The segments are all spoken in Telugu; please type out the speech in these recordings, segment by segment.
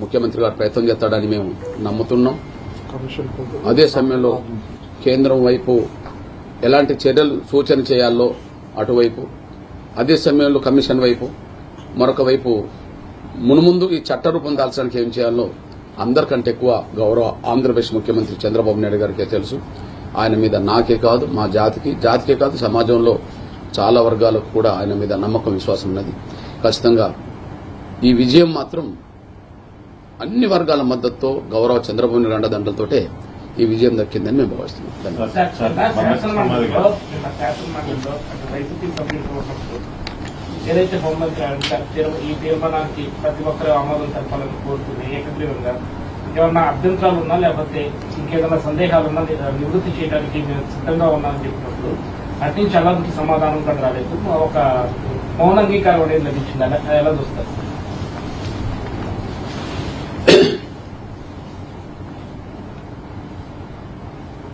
ముఖ్యమంత్రి గారు ప్రయత్నం చేస్తాడని మేము నమ్ముతున్నాం. అదే సమయంలో కేంద్రం వైపు ఎలాంటి చర్యలు సూచన చేయాలో అటువైపు, అదే సమయంలో కమిషన్ వైపు, మరొక వైపు మున్ముందు ఈ చట్ట రూపం దాల్చడానికి ఏం చేయాలో అందరికంటే ఎక్కువ గౌరవ ఆంధ్రప్రదేశ్ ముఖ్యమంత్రి చంద్రబాబు నాయుడు గారికే తెలుసు. ఆయన మీద నాకే కాదు, మా జాతికే కాదు, సమాజంలో చాలా వర్గాలకు కూడా ఆయన మీద నమ్మకం, విశ్వాసం ఉన్నది. ఖచ్చితంగా ఈ విజయం మాత్రం అన్ని వర్గాల మద్దతుతో గౌరవ చంద్రబాబు నాయుడు అండదండలతోటే ఈ విజయం దక్కిందని మేము భావిస్తున్నాం. ఏదైతే హోంమంత్రి ఈ తీర్మానానికి ప్రతి ఒక్కరు ఆమోదం తెలపాలని కోరుతుంది ఏకగ్రీవంగా, ఏమన్నా అభ్యంతరాలు ఉన్నా లేకపోతే ఇంకేదైనా సందేహాలున్నా నివృత్తి చేయడానికి మేము సిద్ధంగా ఉన్నామని చెప్పినప్పుడు అటు నుంచి అలాంటి సమాధానం కూడా రాలేదు. ఒక మౌన అంగీకారం అనేది లభించింది. ఎలా చూస్తారు?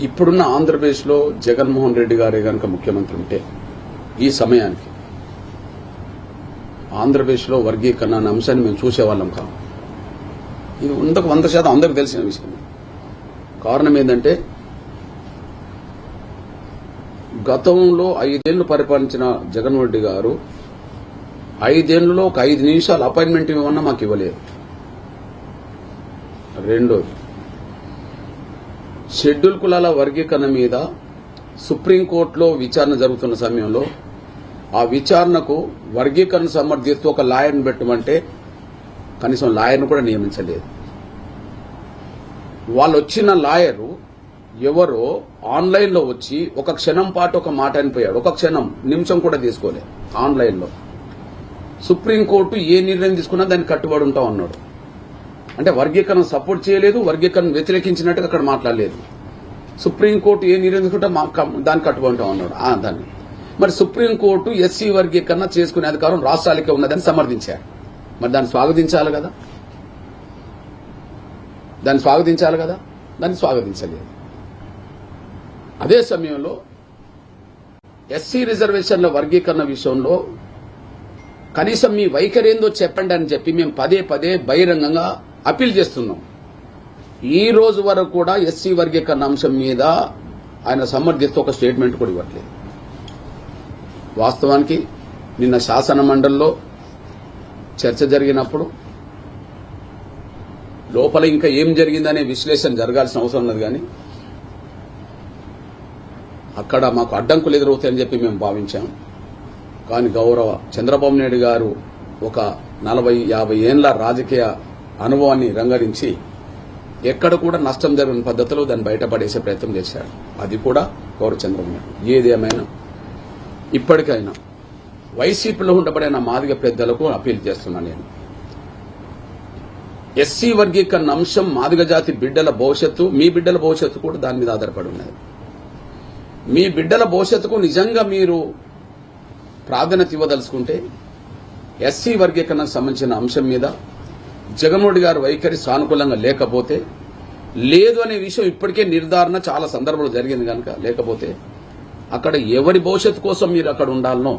ఇప్పుడున్న ఆంధ్రప్రదేశ్ లో జగన్మోహన్ రెడ్డి గారే గనక ముఖ్యమంత్రి ఉంటే ఈ సమయానికి ఆంధ్రప్రదేశ్ లో వర్గీకరణ అనే అంశాన్ని మేము చూసేవాళ్ళం కాదు. ఇది 100% అందరికీ తెలిసిన విషయం. కారణం ఏంటంటే గతంలో 5 ఏళ్లు పరిపాలించిన జగన్మోహన్ రెడ్డి గారు 5 ఏళ్లలో ఒక 5 నిమిషాలు అపాయింట్మెంట్ ఇవ్వమన్నా మాకు ఇవ్వలేదు. రెండోది, షెడ్యూల్ కులాల వర్గీకరణ మీద సుప్రీంకోర్టులో విచారణ జరుగుతున్న సమయంలో ఆ విచారణకు వర్గీకరణ సమర్థిస్తూ ఒక లాయర్ను పెట్టమంటే కనీసం లాయర్ను కూడా నియమించలేదు. వాళ్ళు వచ్చిన లాయరు ఎవరో ఆన్లైన్లో వచ్చి ఒక క్షణం పాటు ఒక మాట అనిపోయాడు. ఒక క్షణం, నిమిషం కూడా తీసుకోలేదు ఆన్లైన్లో. సుప్రీంకోర్టు ఏ నిర్ణయం తీసుకున్నా దానికి కట్టుబడి ఉంటాం అన్నాడు. అంటే వర్గీకరణ సపోర్ట్ చేయలేదు, వర్గీకరణ వ్యతిరేకించినట్టుగా అక్కడ మాట్లాడలేదు. సుప్రీంకోర్టు ఏ నిర్ణయం తీసుకుంటే దానికి కట్టుబడి ఉంటాం అన్నాడు. దాన్ని మరి సుప్రీంకోర్టు ఎస్సీ వర్గీకరణ చేసుకునే అధికారం రాష్ట్రాలకే ఉన్నదని సమర్థించారు. మరి దాన్ని స్వాగతించాలి కదా, దాన్ని స్వాగతించలేదు. అదే సమయంలో ఎస్సీ రిజర్వేషన్ల వర్గీకరణ విషయంలో కనీసం మీ వైఖరి ఏందో చెప్పండి అని చెప్పి మేము పదే బహిరంగంగా అప్పీల్ చేస్తున్నాం. ఈ రోజు వరకు కూడా ఎస్సీ వర్గీకరణ అంశం మీద ఆయన సమర్థిస్తూ ఒక స్టేట్మెంట్ కూడా ఇవ్వట్లేదు. వాస్తవానికి నిన్న శాసన మండలిలో చర్చ జరిగినప్పుడు లోపల ఇంకా ఏం జరిగిందనే విశ్లేషణ జరగాల్సిన అవసరం ఉన్నది. కానీ అక్కడ మాకు అడ్డంకులు ఎదురవుతాయని చెప్పి మేము భావించాం. కానీ గౌరవ చంద్రబాబు నాయుడు గారు ఒక 40-50 ఏళ్ల రాజకీయ అనుభవాన్ని రంగరించి ఎక్కడ కూడా నష్టం జరిగిన పద్ధతిలో దాన్ని బయటపడేసే ప్రయత్నం చేశారు. అది కూడా గౌరవ చంద్రబాబు నాయుడు. ఏదేమైనా ఇప్పటికైనా వైసీపీలో ఉండబడిన మాదిగ పెద్దలకు అప్పీల్ చేస్తున్నాను నేను. ఎస్సీ వర్గీకరణ అంశం మాదిగ జాతి బిడ్డల భవిష్యత్తు, మీ బిడ్డల భవిష్యత్తు కూడా దాని మీద ఆధారపడి ఉన్నది. మీ బిడ్డల భవిష్యత్తుకు నిజంగా మీరు ప్రాధాన్యత ఇవ్వదలుచుకుంటే ఎస్సీ వర్గీకరణకు సంబంధించిన అంశం మీద జగన్మోహన్ గారి వైఖరి సానుకూలంగా లేకపోతే, లేదు అనే విషయం ఇప్పటికే నిర్ధారణ చాలా సందర్భంలో జరిగింది కనుక, లేకపోతే అక్కడ ఎవరి భవిష్యత్తు కోసం మీరు అక్కడ ఉండాలనో,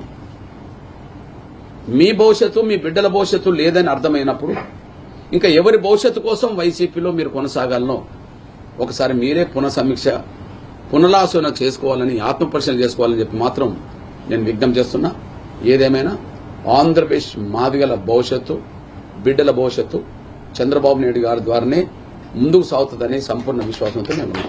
మీ భవిష్యత్తు మీ బిడ్డల భవిష్యత్తు లేదని అర్థమైనప్పుడు ఇంకా ఎవరి భవిష్యత్తు కోసం వైసీపీలో మీరు కొనసాగాలనో ఒకసారి మీరే పునరాలోచన చేసుకోవాలని, ఆత్మపరిశీలన చేసుకోవాలని చెప్పి మాత్రం నేను విజ్ఞప్తి చేస్తున్నా. ఏదేమైనా ఆంధ్రప్రదేశ్ మాదిగల భవిష్యత్తు, బిడ్డల భవిష్యత్తు చంద్రబాబు నాయుడు గారి ద్వారానే ముందుకు సాగుతుందనే సంపూర్ణ విశ్వాసంతో మేము ఉన్నాం.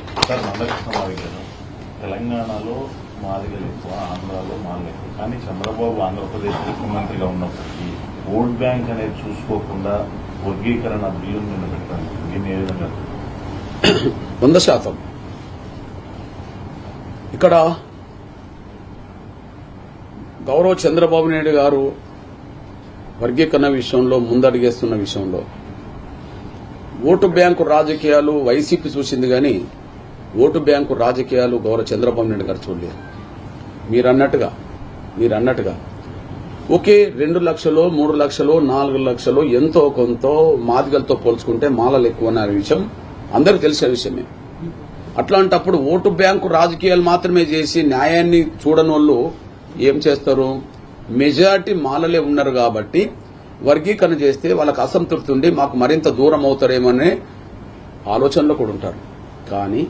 తెలంగాణలో మాదిగలు ఎక్కువ, ఆంధ్రాలో మాదిగలు ఎక్కువ. కానీ చంద్రబాబు ఆంధ్రప్రదేశ్ ముఖ్యమంత్రిగా ఉన్నప్పటికీ ఓట్ బ్యాంక్ అనేది చూసుకోకుండా వర్గీకరణ బిల్లును నిలబెట్టారు. దీన్ని ఏ విధంగా? 100% ఇక్కడ గౌరవ చంద్రబాబు నాయుడు గారు వర్గీకరణ విషయంలో ముందడుగేస్తున్న విషయంలో ఓటు బ్యాంకు రాజకీయాలు వైసీపీ చూసింది. కానీ ఓటు బ్యాంకు రాజకీయాలు గౌరవ చంద్రబాబు నాయుడు గారు చూడలేదు. మీరన్నట్టుగా ఒకే 2 లక్షలు, 3 లక్షలు, 4 లక్షలు ఎంతో కొంత మాదిగలతో పోల్చుకుంటే మాలలు ఎక్కువ అనే విషయం అందరికీ తెలిసిన విషయమే. అట్లాంటప్పుడు ఓటు బ్యాంకు రాజకీయాలు మాత్రమే చేసి న్యాయాన్ని చూడనోళ్ళు ఏం చేస్తారు? మెజారిటీ మాలలే ఉన్నారు కాబట్టి వర్గీకరణ చేస్తే వాళ్ళకి అసంతృప్తి ఉండి మాకు మరింత దూరం అవుతారేమో అనే ఆలోచనలో కూడా ఉంటారు. కానీ